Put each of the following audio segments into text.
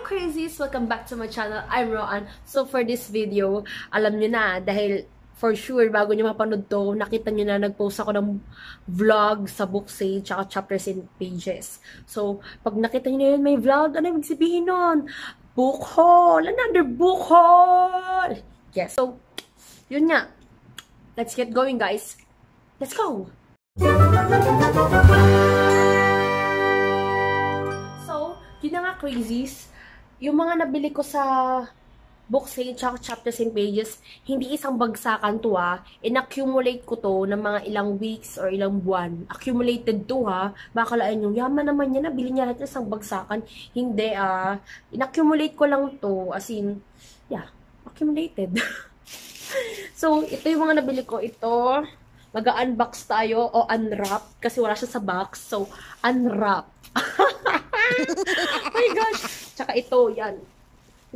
crazies! Welcome back to my channel. I'm Roan. So for this video, alam nyo na, dahil for sure, bago nyo mapanood to, nakita nyo na nag-post ako ng vlog sa book sale, tsaka chapters and pages. So, pag nakita nyo na yun may vlog, ano ibig sabihin nun? Book haul! Another book haul! Yes. So, yun nga. Let's get going, guys. Let's go! So, yun na nga, crazies. Yung mga nabili ko sa book sale, tsaka chapters and pages, hindi isang bagsakan to ha. In-accumulate ko to ng mga ilang weeks or ilang buwan. Accumulated to ha. Baka lain yung yaman naman niya, nabili niya natin isang bagsakan. Hindi in-accumulate ko lang to. As in, yeah, accumulated. So, ito yung mga nabili ko. Ito, mag-unbox tayo o unwrap kasi wala siya sa box. So, unwrap. Oh my gosh. Tsaka ito, yan.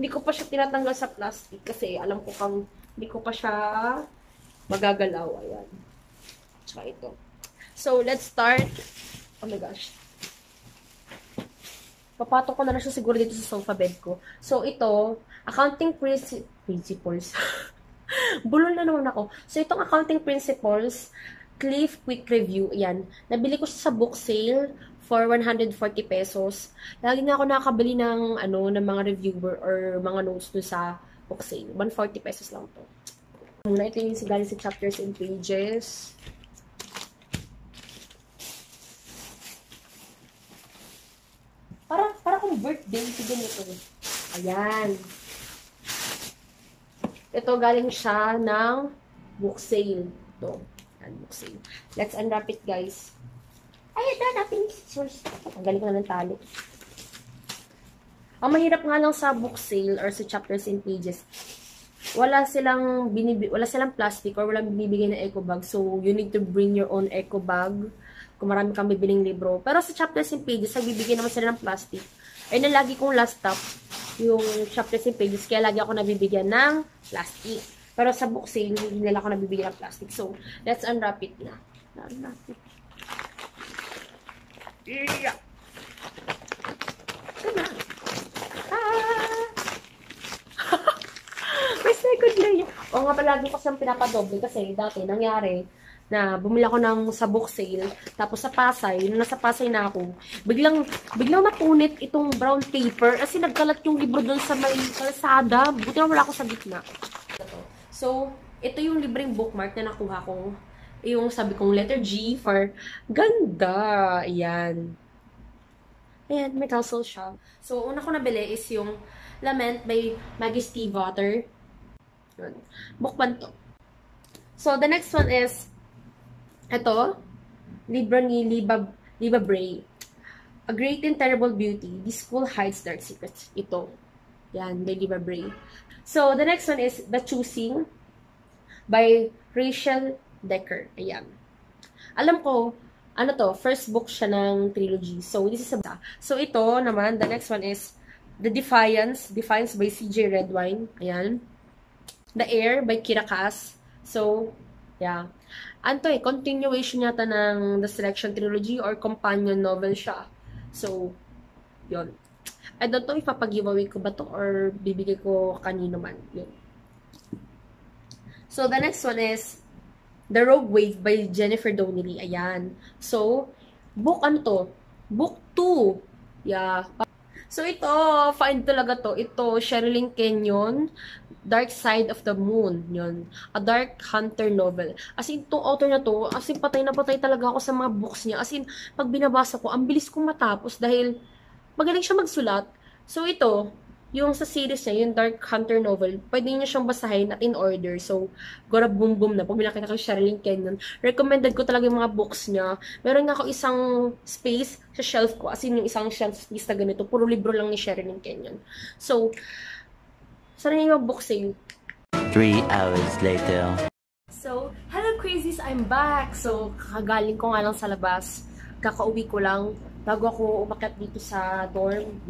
Hindi ko pa siya tinatanggal sa plastic kasi alam ko kang hindi ko pa siya magagalaw. Ayan. Tsaka ito. So, let's start. Oh my gosh. Papatok ko na lang siya siguro dito sa sofa bed ko. So, ito, accounting principles. Bulol na naman ako. So, itong accounting principles, Cliff Quick Review. Ayan. Nabili ko siya sa book sale for 140 pesos. Lagi na ako nakakabili ng, ng mga reviewer or mga notes doon sa book sale. 140 pesos lang to. Muna, ito yung galing sa chapters and pages. Para kung birthday, sige nito. Ayan. Ito galing siya ng book sale. Ito. Ayan, book sale. Let's unwrap it, guys. Ay, natin yung scissors. Ang galing ko na ng tali. Ang mahirap nga lang sa book sale or sa chapters and pages, wala silang plastic or walang binibigay na eco bag. So, you need to bring your own eco bag kung marami kang bibiling libro. Pero sa chapters and pages, nagbibigay naman sila ng plastic. Ay, na lagi kong last stop yung chapters and pages, kaya lagi ako nabibigyan ng plastic. Pero sa book sale, hindi nila ako nabibigyan ng plastic. So, let's unwrap it na. Unwrap it. Yeah. Come on. May second layer. O nga palagi ko siyang pinapadoble kasi dati nangyari na bumili ako ng sa book sale, tapos sa Pasay, nung nasa Pasay na ako, biglang napunit itong brown paper kasi nagkalat yung libro doon sa may kalsada. Buti na wala ako sa gitna. So, ito yung libreng bookmark na nakuha ko. Yung sabi kong letter G for ganda. Ayan. Ayan, may tassel siya. So, una ko nabili is yung Lament by Maggie Stiefvater. Bookman to. So, the next one is ito. Libro ni Liba Bray. A Great and Terrible Beauty. This School Hides Dark Secrets. Ito. Yan, by Liba Bray. So, the next one is The Choosing by Rachel Decker. Ayan. Alam ko, first book siya ng trilogy. So, this is So, ito naman, the next one is The Defiance by C.J. Redwine. Ayan. The Air by Kira Cass. So, yeah. Continuation yata ng The Selection Trilogy or companion novel siya. So, yun. I don't know if papag-giveaway ko ba to or bibigay ko kanino man. Yun. So, the next one is The Rogue Wave by Jennifer Donnelly. Ayan. So, book Book 2. Yeah. So, ito, find talaga to. Ito, Sherilyn Kenyon, Dark Side of the Moon. Yun. A Dark Hunter novel. As in, itong author na to, as in, patay na patay talaga ako sa mga books niya. As in, pag binabasa ko, ang bilis kong matapos dahil magaling siya magsulat. So, ito, yung sa series niya, yung Dark Hunter novel, pwede niyo siyang basahin at in order. So, gora boom boom na. Pag binakita ko Sherilyn Kenyon, recommended ko talaga yung mga books niya. Meron nga ako isang space sa shelf ko. As in, yung isang shelf space na ganito. Puro libro lang ni Sherilyn Kenyon. So, sana yung book sale. 3 hours later. So, hello crazies! I'm back! So, kagaling ko nga lang sa labas. Kakauwi ko lang. Bago ako umakyat dito sa dorm,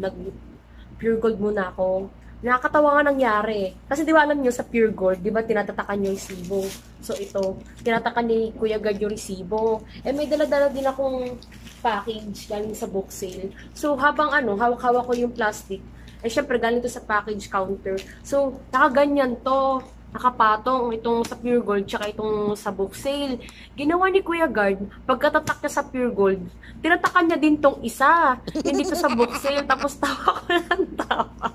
Pure Gold muna ako. Nakakatawa nga nangyari. Kasi di ba alam nyo sa Pure Gold, di ba tinatatakan yung resibo. So ito, tinatakan ni Kuya Gard yung resibo. Eh may dala-dala din akong package galing sa book sale. So habang hawak-hawak ko yung plastic, Eh, syempre, galing to sa package counter. So, nakaganyan to. Nakapatong itong sa Pure Gold tsaka itong sa book sale. Ginawa ni Kuya Guard, pagkatatak niya sa Pure Gold, tinatakan niya din tong isa. Hindi to sa book sale, tapos tawa ko lang tawa.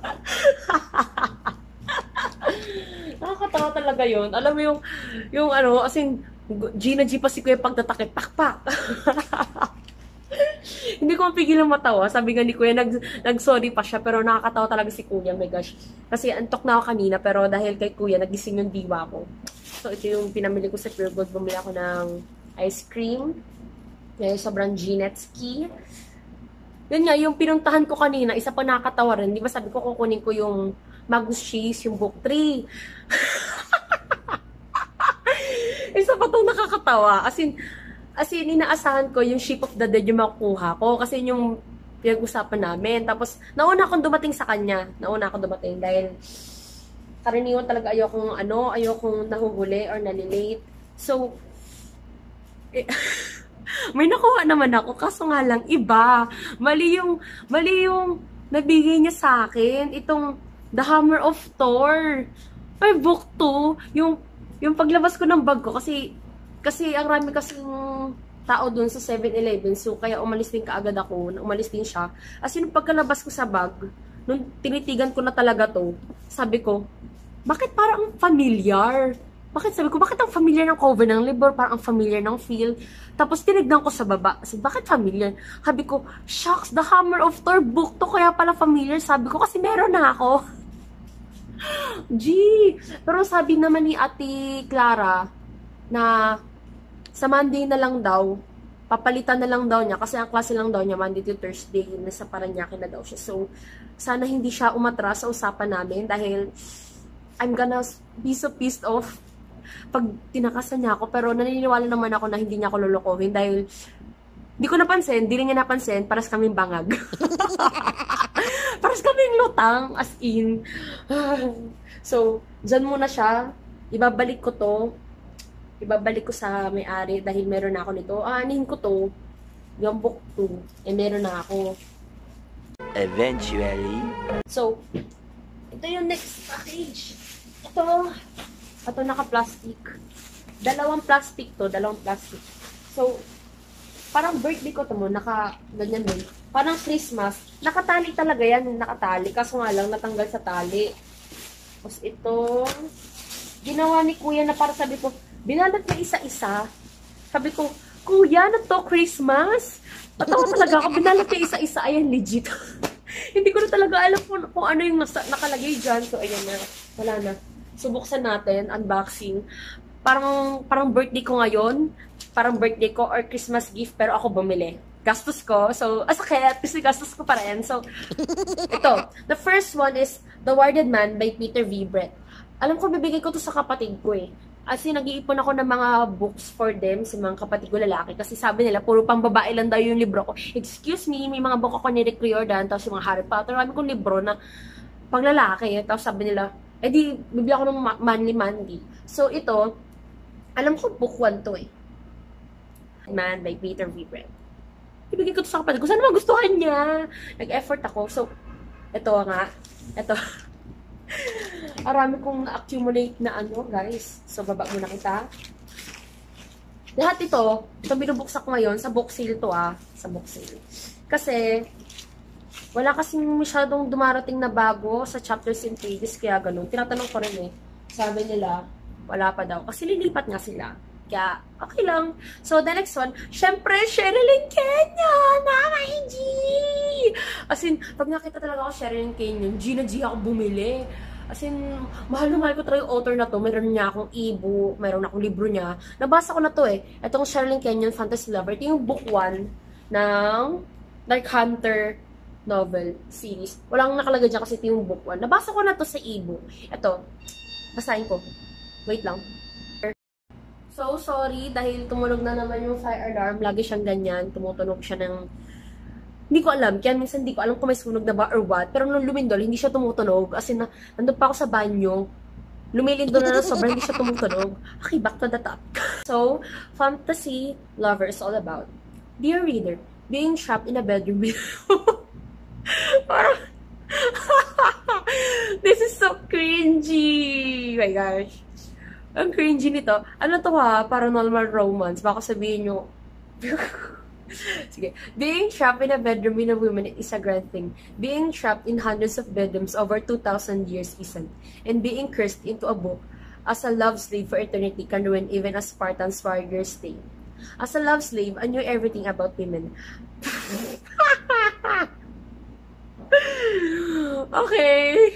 Nakakatawa talaga yun. Alam mo yung ano, as in, Gina G pa si Kuya pagtatakit, pakpak. Hindi ko mapigilan matawa. Sabi nga ni Kuya, nag-sorry pa siya, pero nakakatawa talaga si Kuya. My gosh. Kasi antok na ako kanina, pero dahil kay Kuya, nagising yung diwa ko. So, ito yung pinamili ko sa Pure Gold. Bumili ako ng ice cream. Yung sobrang Ginetsky. Yun nga, yung pinuntahan ko kanina, isa pa nakakatawa rin. Di ba sabi ko, kukunin ko yung Magnus Cheese, yung book 3. Isa pa itong nakakatawa. As in, inaasahan ko yung Ship of the Dead yung makukuha ko. Kasi yung pinag-usapan namin. Tapos, nauna akong dumating sa kanya. Nauna akong dumating dahil karaniwan talaga ayokong nahuhuli or nalilate. So, may nakuha naman ako. Kaso nga lang, iba. Mali yung nabigay niya sa akin. Itong The Hammer of Thor. Ay, book 2. Yung paglabas ko ng bag ko. Kasi ang rami kasing tao dun sa 7-Eleven. So, kaya umalis din kaagad ako. Umalis din siya. As in, pagkalabas ko sa bag, nung tinitigan ko na talaga to, sabi ko, bakit parang familiar? Bakit ang familiar ng cover ng libro? Parang ang familiar ng feel. Tapos, tinignan ko sa baba. Sabi, bakit familiar? Sabi ko, shucks, The Hammer of Thor book to. Kaya pala familiar. Sabi ko, kasi meron na ako. Gee! Pero sabi naman ni Ate Clara, na sa Monday na lang daw, papalitan na lang daw niya, kasi ang klase lang daw niya, Monday to Thursday, nasa Paranaque na daw siya. So, sana hindi siya umatras sa usapan namin, dahil I'm gonna be so pissed off pag tinakasan niya ako, pero naniniwala naman ako na hindi niya ako lulukohin, dahil hindi ko napansin, hindi rin niya napansin, paras kaming bangag. Paras kaming lutang, as in. So, dyan muna siya, ibabalik ko sa may-ari dahil meron na ako nito. Aanin ko to, yung book 2, meron na ako. Eventually. So, ito yung next package. Ito naka-plastic. Dalawang plastic. So, parang birthday ko to mo, ganyan din. Parang Christmas, nakatali talaga yan, nakatali. Kaso nga lang, natanggal sa tali. Tapos ito, ginawa ni Kuya na para sabi ko, binalat na isa-isa. Sabi ko, Kuya, ano to, Christmas? Patawa talaga ako, binalat na isa-isa. Ayan, legit. Hindi ko na talaga alam kung ano yung nakalagay dyan. So, ayan na. Wala na. So, buksan natin, unboxing. Parang birthday ko ngayon. Parang birthday ko or Christmas gift, pero ako bumili. Gastos ko. So, sakit. Kasi gastos ko pa rin. So, ito. The first one is The Warded Man by Peter V. Brett. Alam ko, bibigay ko to sa kapatid ko eh. As in, nag-iipon ako ng mga books for them, sa mga kapatid ko lalaki. Kasi sabi nila, puro pang babae lang daw yung libro ko. Excuse me, may mga book ako ni Rick Riordan, tapos yung mga Harry Potter. Marami kong libro na pang lalaki. Tapos sabi nila, di, bibili ako ng manly. So, ito, alam ko, book 1 to eh. Man by Peter V. Brett. Ibigay ko to sa kapatid ko. Sana magustuhan niya. Nag-effort ako. So, ito nga. Ito. Arami kong na-accumulate na guys. So, baba muna kita. Lahat ito binubuksan ko ngayon, sa book sale to sa book sale. Kasi, wala kasing masyadong dumarating na bago sa chapters and pages, kaya ganun. Tinatanong ko rin eh. Sabi nila, wala pa daw. Kasi lilipat nga sila. Kaya, okay lang. So, the next one, syempre, Sherilyn Kenyon! Mama, G! As in, pag nakita talaga ako Sherilyn Kenyon, G na G ako bumili. As in, mahal na mahal ko talaga yung author na to. Meron niya akong e-book, meron akong libro niya. Nabasa ko na to eh. Itong Sherilyn Kenyon, Fantasy Lover. Ito yung book 1 ng Dark Hunter novel series. Walang nakalagay dyan kasi ito yung book 1. Nabasa ko na to sa e-book. Ito, basahin ko. Wait lang. So, sorry, dahil tumunog na naman yung fire alarm. Lagi siyang ganyan. Tumutunog siya ng... Hindi ko alam. Kaya minsan hindi ko alam kung may sunog na ba or what. Pero nung lumindol, hindi siya tumutunog. As in, nandun pa ako sa banyo. Lumilindol na sobrang hindi siya tumutunog. Okay, back to the top. So, Fantasy Lover is all about, dear reader, being trapped in a bedroom with... Parang... my gosh. Ang cringy nito. Ano to ha? Paranormal romance. Baka sabihin nyo. Sige. Being trapped in a bedroom with a woman is a grand thing. Being trapped in hundreds of bedrooms over 2,000 years isn't. And being cursed into a book as a love slave for eternity can ruin even a Spartan's warrior stay. As a love slave, I knew everything about women. Okay.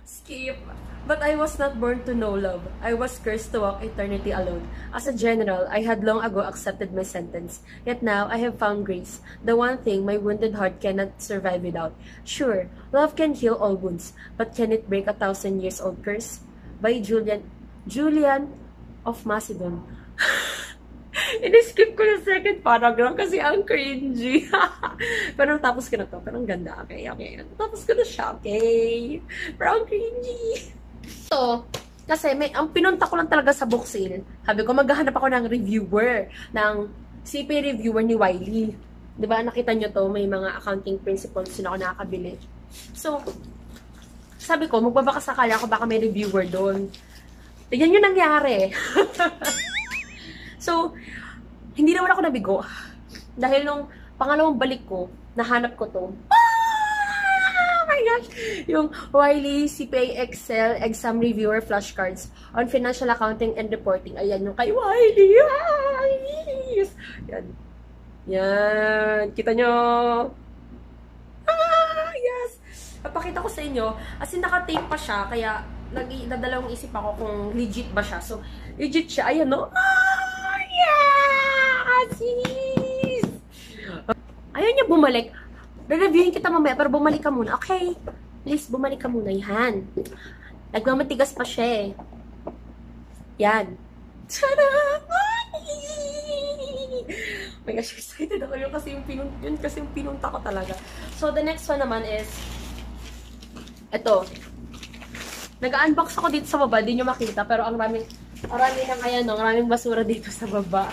Skip. But I was not born to know love. I was cursed to walk eternity alone. As a general, I had long ago accepted my sentence. Yet now, I have found grace, the one thing my wounded heart cannot survive without. Sure, love can heal all wounds, but can it break 1,000-years-old curse? By Julian of Macedon. In-skip ko yung second paragraph kasi ang cringy. Pero tapos ko na to. Pero ang ganda. Okay. Tapos ko na siya. Okay. Pero ang cringy. So, kasi ang pinunta ko lang talaga sa book sale. Sabi ko, maghahanap ako ng reviewer. Ng CP reviewer ni Wiley. Diba, nakita nyo to, may mga accounting principles na ako nakakabili. So, sabi ko, magbabakasakala ako baka may reviewer doon. Tignan nyo nangyari. So, hindi naman ako nabigo. Dahil nung pangalawang balik ko, nahanap ko to. Oh my gosh! Yung Wiley CPA Excel Exam Reviewer Flashcards on Financial Accounting and Reporting. Ayan yung kay Wiley. Yes! Yan. Kita nyo? Yes! Papakita ko sa inyo. As in, naka-tape pa siya. Kaya, nadalawang isip ako kung legit ba siya. So, legit siya. Ayan, no? Sis! Ayaw niya bumalik. Re-reviewin kita mamaya, pero bumalik ka muna. Okay. Please, bumalik ka muna. Yan. Nagmamatigas pa siya eh. Yan. Tada! Oh my gosh, excited ako yun kasi yung pinunta ko talaga. So, the next one naman is ito. Nag-unbox ako dito sa baba. Di nyo makita, pero ang maraming basura dito sa baba.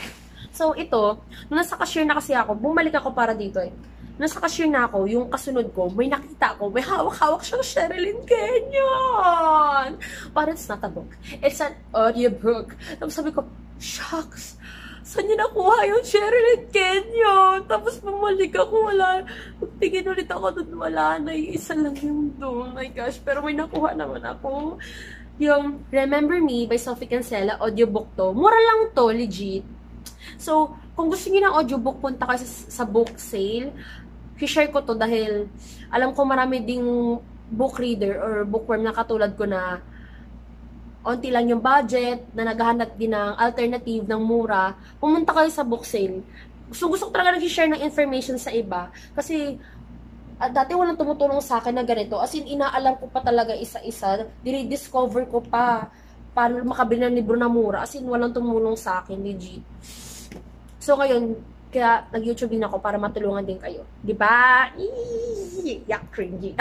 So, ito, nung nasa cashier na kasi ako, bumalik ako para dito eh. Nung nasa cashier na ako, yung kasunod ko, may nakita ako, may hawak-hawak siyang Sherilyn Kenyon! But it's not a book. It's an audiobook. Tapos sabi ko, shucks! Saan niya nakuha yung Sherilyn Kenyon? Tapos bumalik ako, wala. Tingin ulit ako doon, wala na. Isa lang yung doon. Oh my gosh, pero may nakuha naman ako. Yung Remember Me by Sophie Kinsella, audiobook to. Mura lang to, legit. So, kung gusto niyo ng audiobook, punta kayo sa book sale. I-share ko to dahil alam ko marami ding book reader or bookworm na katulad ko na onti lang yung budget, na naghahanap din ng alternative ng mura. Pumunta kayo sa book sale. Gusto ko talaga nag-share ng information sa iba. Kasi, dati walang tumutulong sa akin na ganito. As in, inaalam ko pa talaga isa-isa. Dinidiscover ko pa paano makabili ng libro na mura. As in, walang tumulong sa akin, legit. So, ngayon, kaya nag-YouTube din ako para matulungan din kayo. Diba? Yak, cringy.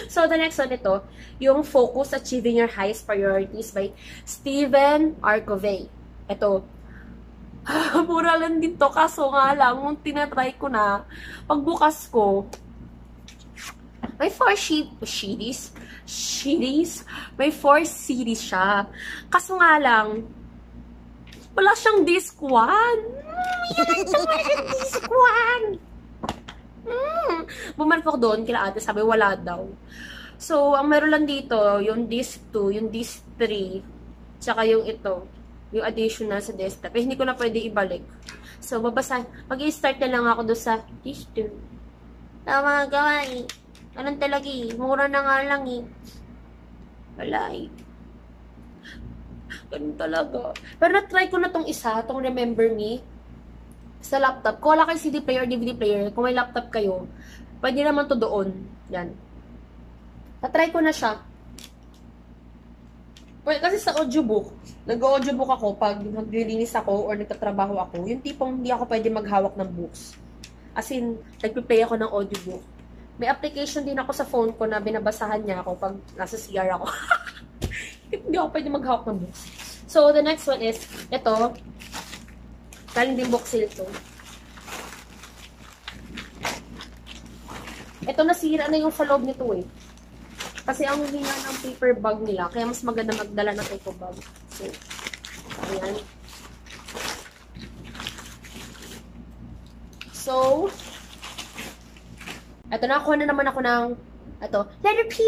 So, the next one ito, yung Focus Achieving Your Highest Priorities by Stephen R. Covey. Ito, mura lang din to. Kaso nga lang, nung tinatry ko na, pagbukas ko, may 4 series. May 4 series siya. Kaso nga lang, wala siyang disc 1. Wala siyang disc 1. Bumalik ako doon, kila ate, sabi wala daw. So, ang meron lang dito, yung disc 2, yung disc 3, tsaka yung ito, yung additional sa desktop. Eh, hindi ko na pwede ibalik. So, mag-i-start na lang ako doon sa disc 2. Tama, gawin. Anong talaga eh? Mura na nga lang eh. Wala eh. Ganun talaga. Pero na-try ko na tong isa, tong Remember Me, sa laptop. Kung wala kayo CD player, DVD player, kung may laptop kayo, pwede naman to doon. Yan. Na-try ko na siya. Well, kasi sa audiobook, nag-audiobook ako pag naglilinis ako or nagtatrabaho ako, yung tipong hindi ako pwede maghawak ng books. As in, nagpe-play ako ng audiobook. May application din ako sa phone ko na binabasahan niya ako pag nasa CR ako. Hindi ako pwede maghawak ng books. So, the next one is, ito. Galing din book sale to. Ito, nasira na yung sa loob nito eh. Kasi ang hina ng paper bag nila, kaya mas maganda magdala ng eco bag. So, ayan. So, eto, nakakuha na naman ako ng letter P!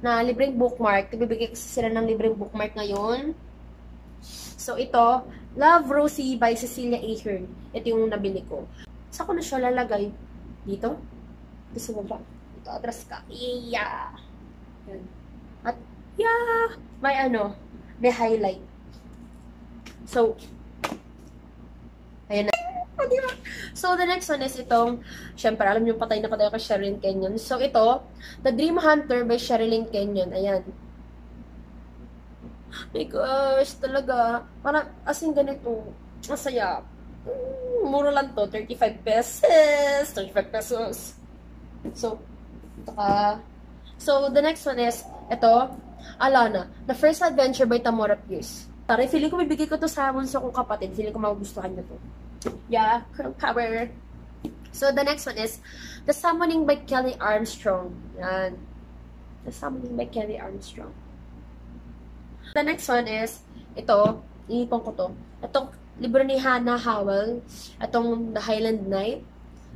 Na libreng bookmark. Bibigay ko sila ng libreng bookmark ngayon. So, ito, Love, Rosie by Cecilia Ahern. Ito yung nabili ko. Saan ko na siya lalagay? Dito? Ito sa baba. Ito, atras ka. Yeah! Yan. At, yeah! May highlight. So, ayan na. So, the next one is itong, syempre, alam niyo, patay na patay ako Sherilyn Kenyon. So, ito, The Dream Hunter by Sherilyn Kenyon. Ayan. My gosh, talaga. Parang, as in ganito, masaya. Mura lang to, 35 pesos. 35 pesos. So, so, the next one is, ito, Alana, The First Adventure by Tamora Pierce. Tara, feeling ko bibigay ko to sa bunso kong kapatid. Feeling ko magugustuhan na to. Yeah, girl power. So, the next one is The Summoning by Kelly Armstrong. Yan. The Summoning by Kelly Armstrong. The next one is, ito, inipon ko to. Itong libro ni Hannah Howell. Itong The Highland Knight.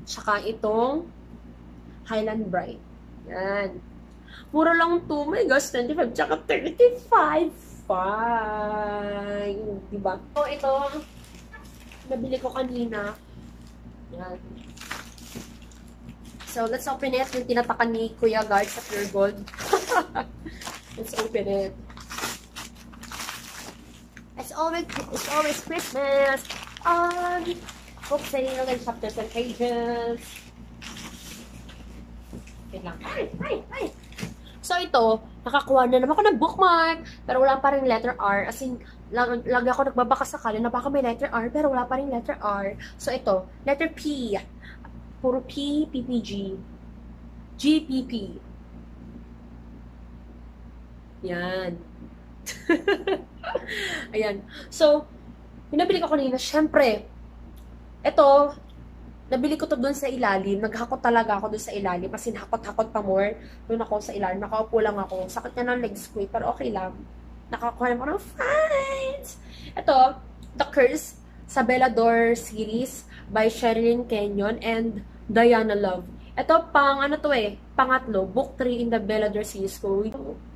Tsaka itong Highland Bride. Yan. Mura lang to. My gosh, 25 tsaka 35. Fine. Diba? So, ito, nabili ko kanina. Yan. So, let's open it. Yung tinatakan ni Kuya Guard sa Pure Gold. Let's open it. It's always Christmas. Book sale and chapters and pages. Wait lang. Ay! So, ito, nakakuha na naman ako ng bookmark, pero wala pa rin letter R. As in, lagi ako nagbabaka sakali na baka may letter R, pero wala pa rin letter R. So, ito, letter P. Puro P, PPG. GPP. Yan. Ayan. So, pinabili ko kanina, syempre, ito, nabili ko to doon sa ilalim. Naghakot talaga ako doon sa ilalim. Kasi hakot-hakot pa more. Doon ako sa ilalim. Nakaupo lang ako. Sakit na ng legs ko. Pero okay lang. Nakakuha naman ng fines. Ito, The Curse sa Bellador series by Sherilyn Kenyon and Diana Love. Ito, pangatlo. Book 3 in the Bellador series ko.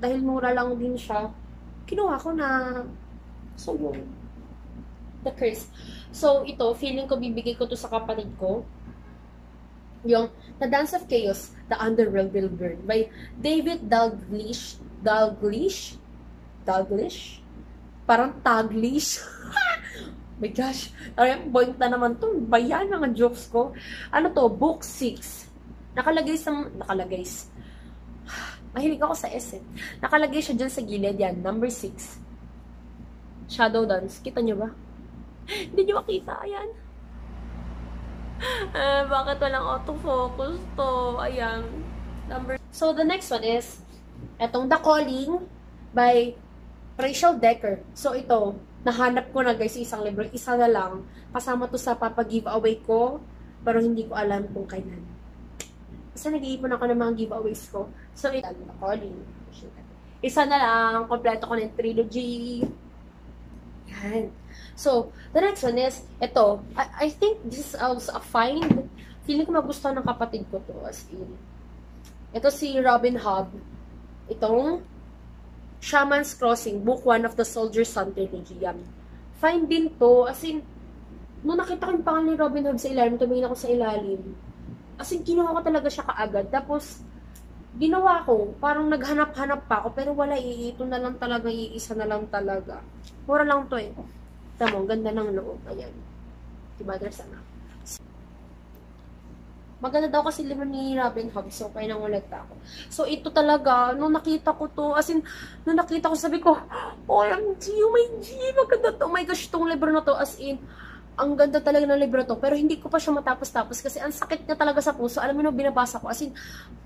Dahil mura lang din siya, kinuha ko na. So, yun. The Curse. So, ito, feeling ko bibigay ko to sa kapatid ko. Yung The Dance of Chaos, The Underworld Will Burn by David Dalglish. Parang Taglish. My gosh. Point na naman to. Bayan mga jokes ko. Ano to? Book 6. Nakalagay. Mahilig ako sa S eh. Nakalagay siya dyan sa gilid. Yan. Number 6. Shadow Dance. Kita nyo ba? Hindi nyo makita, ayan. Bakit walang autofocus to? Ayan. So, the next one is, etong The Calling by Rachel Decker. So, ito, nahanap ko na guys isang libro. Isa na lang. Kasama to sa papa-giveaway ko, pero hindi ko alam kung kailan. Kasi nag-iipon ako ng mga giveaways ko. So, ito, The Calling. Isa na lang. Kompleto ko ng trilogy. Yan. So, the next one is, ito, I think this is also a find. Feeling ko magustuhan ng kapatid ko to, as in. Ito si Robin Hobb. Itong Shaman's Crossing, Book 1 of the Soldier's Son Trilogy. Yan. Find din to, as in, nung nakita ko yung pangalan ni Robin Hobb sa ilalim, tumingin ako sa ilalim. As in, kinuha ko talaga siya kaagad. Tapos, ginawa ko, parang naghanap-hanap pa ako, pero wala, ito na lang talaga, iisa na lang talaga. Mura lang to eh. Tama, ganda ng loob. Ayan. Diba, there's na. Maganda daw kasi libro ni Robin Hobb, so kaya nangulat ako. So, ito talaga, nung nakita ko to, as in, nung nakita ko, sabi ko, OMG, oh my G, maganda to. Oh my gosh, itong libro na to, as in, ang ganda talaga ng libro to, pero hindi ko pa siya matapos-tapos kasi ang sakit niya talaga sa puso. Alam mo nung binabasa ko, as in,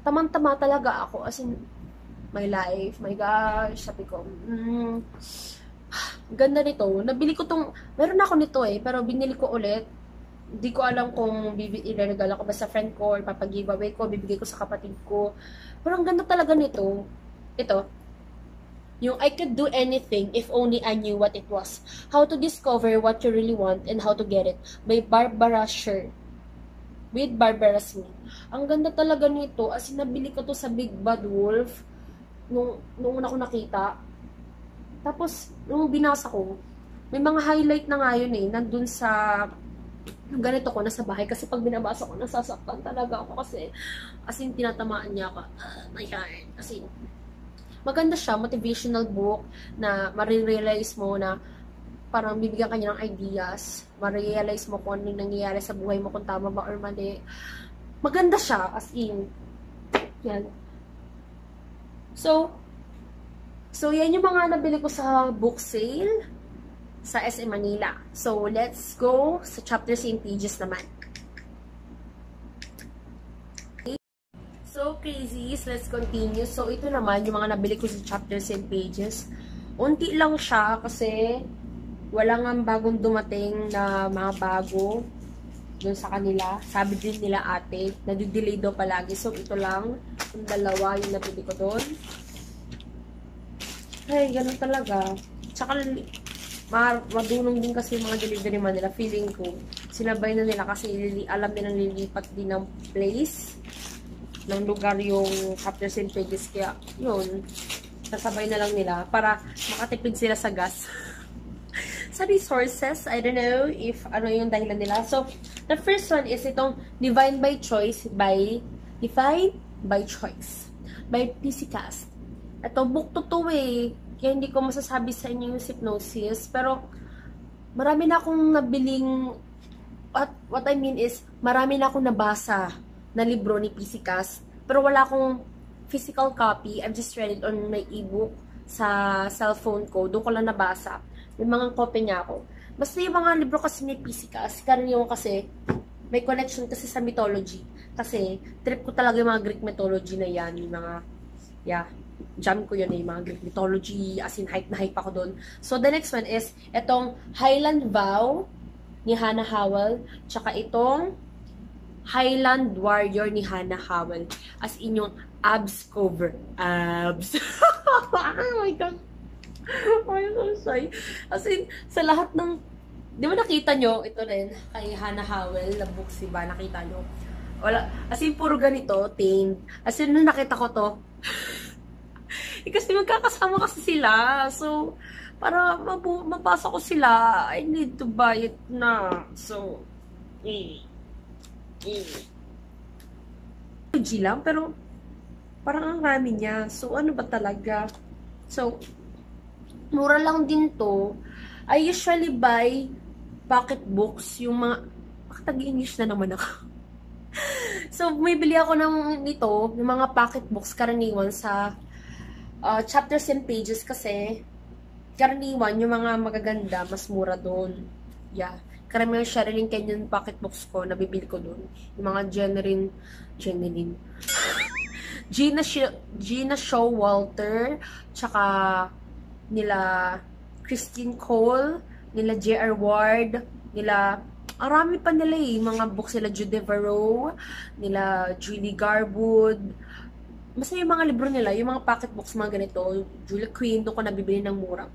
tamang-tama talaga ako, as in, my life, my gosh, sabi ko, ganda nito. Nabili ko tong, meron ako nito eh, pero binili ko ulit. Hindi ko alam kung ireregalo ko ba sa friend ko or papag-giveaway ko, bibigay ko sa kapatid ko. Pero ang ganda talaga nito. Ito. Yung I could do anything if only I knew what it was. How to discover what you really want and how to get it. By Barbara Sher. With Barbara Smith. Ang ganda talaga nito. As in, nabili ko to sa Big Bad Wolf. Nung una ko nakita. Tapos, nung binasa ko, may mga highlight na nga yun eh. Nandun sa ganito ko, nasa bahay. Kasi pag binabasa ko, nasasaktan talaga ako. Kasi, as in, tinatamaan niya ako. My heart. Kasi, maganda siya, motivational book na marirealize mo na parang bibigyan kanya ng ideas, marirealize mo kung ano yung nangyayari sa buhay mo, kung tama ba or mali. Maganda siya, as in. Yan. So yan yung mga nabili ko sa book sale sa SM Manila. So, let's go sa chapters and pages naman. So, crazies, let's continue. So, ito naman, yung mga nabili ko sa chapters and pages. Unti lang siya kasi wala nga bagong dumating na mga bago dun sa kanila. Sabi din nila ate, nadidelay daw palagi. So, ito lang, yung dalawa yung nabili ko dun. Ay, ganun talaga. Tsaka, madunong din kasi yung mga delivery man nila. Feeling ko, sinabay na nila kasi alam nilang lilipat din ng place, ng lugar yung chapters and pages. Kaya, yun, sasabay na lang nila para makatipid sila sa gas. Sa resources, I don't know if ano yung dahilan nila. So, the first one is itong Divine by Choice by PC Cast. Ito, book to eh. Kaya hindi ko masasabi sa inyo yung hypnosis. Pero, marami na akong nabiling, what I mean is, marami na akong nabasa na libro ni PC Cast. Pero wala akong physical copy. I've just read it on my ebook sa cellphone ko. Doon ko lang nabasa. May mga copy niya ako. Basta yung mga libro kasi ni PC Cast, karaniwan kasi, may connection kasi sa mythology. Kasi, trip ko talaga yung mga Greek mythology na yan. Yung mga, jam ko yun eh, mga Greek mythology, as in hype na hype ako doon. So, the next one is, itong Highland Vow ni Hannah Howell, tsaka itong Highland Warrior ni Hannah Howell. As in yung abs cover. Abs. Oh my God. I'm so shy. As in, sa lahat ng, di ba nakita nyo, ito rin, kay Hannah Howell, na books, diba, nakita nyo? Wala, as in, puro ganito, tamed. As in, nung nakita ko to, kasi magkakasama kasi sila. So, para mapasa ko sila, I need to buy it na. So, G lang, pero parang ang rami niya. So, ano ba talaga? So, mura lang din to. I usually buy pocket books, yung mga, tag-English na naman ako. So, may bili ako nito, ng mga pocket books, karaniwan sa chapters and pages kasi karaniwan, yung mga magaganda, mas mura doon. Yeah. Karamihan Sherilyn Kenyon pocket books ko, nabibili ko doon. Yung mga Gina Showalter, tsaka nila Christine Cole, nila J.R. Ward, nila, arami pa nila eh, mga books nila Jude Devereaux, nila Julie Garwood. Basta yung mga libro nila, yung mga pocket books, mga ganito, Julia Quinn, doon ko nabibili ng mura.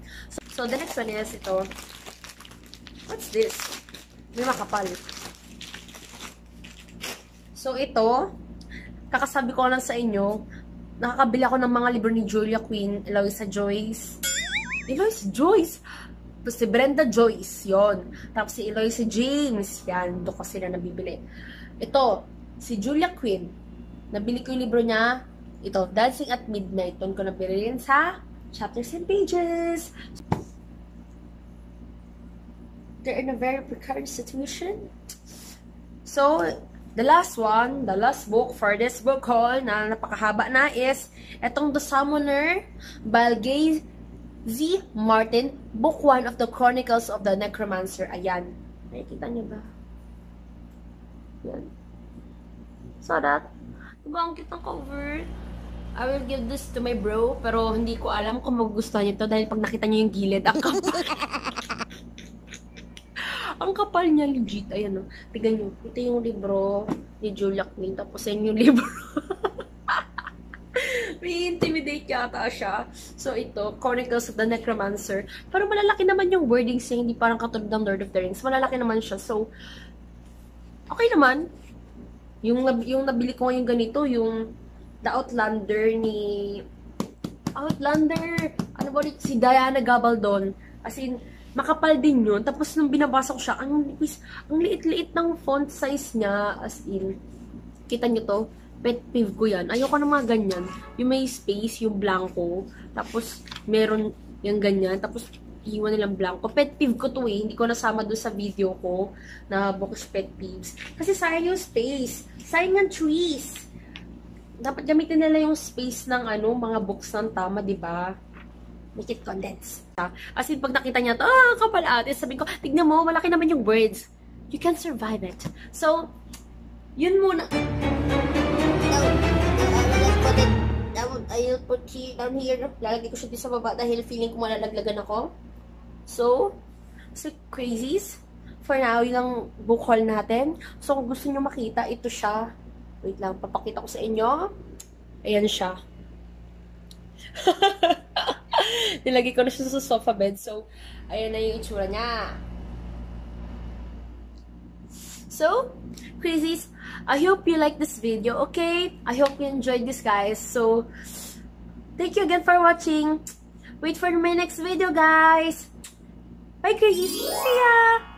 So, the next one is ito. What's this? May makapal. So, ito, kakasabi ko lang sa inyo, nakakabili ako ng mga libro ni Julia Quinn, Eloisa Joyce. Tapos si Brenda Joyce, yon. Tapos si Eloisa James, yan, doon ko sila nabibili. Ito, si Julia Quinn, nabili ko yung libro niya, ito, Dancing at Midnight. Doon ko nabili rin sa chapters and pages. They're in a very precarious situation. So, the last one, the last book for this book haul na napakahaba na is etong The Summoner by Gay Z. Martin, Book 1 of the Chronicles of the Necromancer. Ayan. Nakikita niyo ba? Ayan. So that, diba ang cute ng cover? I will give this to my bro, pero hindi ko alam kung magugustuhan niyo to dahil pag nakita niyo yung gilid, ang kapal. Ang kapal niya, legit. Ayan, tignan nyo. Ito yung libro ni Julia Quinn. Tapos yan yung libro. May intimidate yata siya. So, ito, Chronicles of the Necromancer. Pero malalaki naman yung wordings niya. Hindi parang katulad ng Lord of the Rings. Malalaki naman siya. So, okay naman. Yung nabili ko ngayon ganito, yung The Outlander ni... Outlander! Ano ba rin? Si Diana Gabaldon. As in, makapal din yun. Tapos, nung binabasa ko siya, ang liit-liit ng font size niya. As in, kita nyo to? Pet peeve ko yan. Ayoko ng mga ganyan. Yung may space, yung blanco. Tapos, meron yung ganyan. Tapos, iwan nilang blanco. Pet peeve ko to eh. Hindi ko nasama doon sa video ko na books pet peeves. Kasi sayang yung space. Sayang yung trees. Dapat gamitin nila yung space ng mga books ng tama, di ba? Make it condense. As in, pag nakita niya to, kapal ate, sabi ko, tignan mo, malaki naman yung words. You can survive it. So, yun muna. I'll put it down here. Lalagay ko siya dito sa baba dahil feeling ko malalaglagan ako. So crazies. For now, yun ang book haul natin. So, kung gusto nyo makita, ito siya. Wait lang, papakita ko sa inyo. Ayan siya. Nilagay ko na siya sa sofa bed. So, ayan na yung itsura niya. So, crazies, I hope you like this video, okay? I hope you enjoyed this, guys. So, thank you again for watching. Wait for my next video, guys. Bye, crazies. See ya!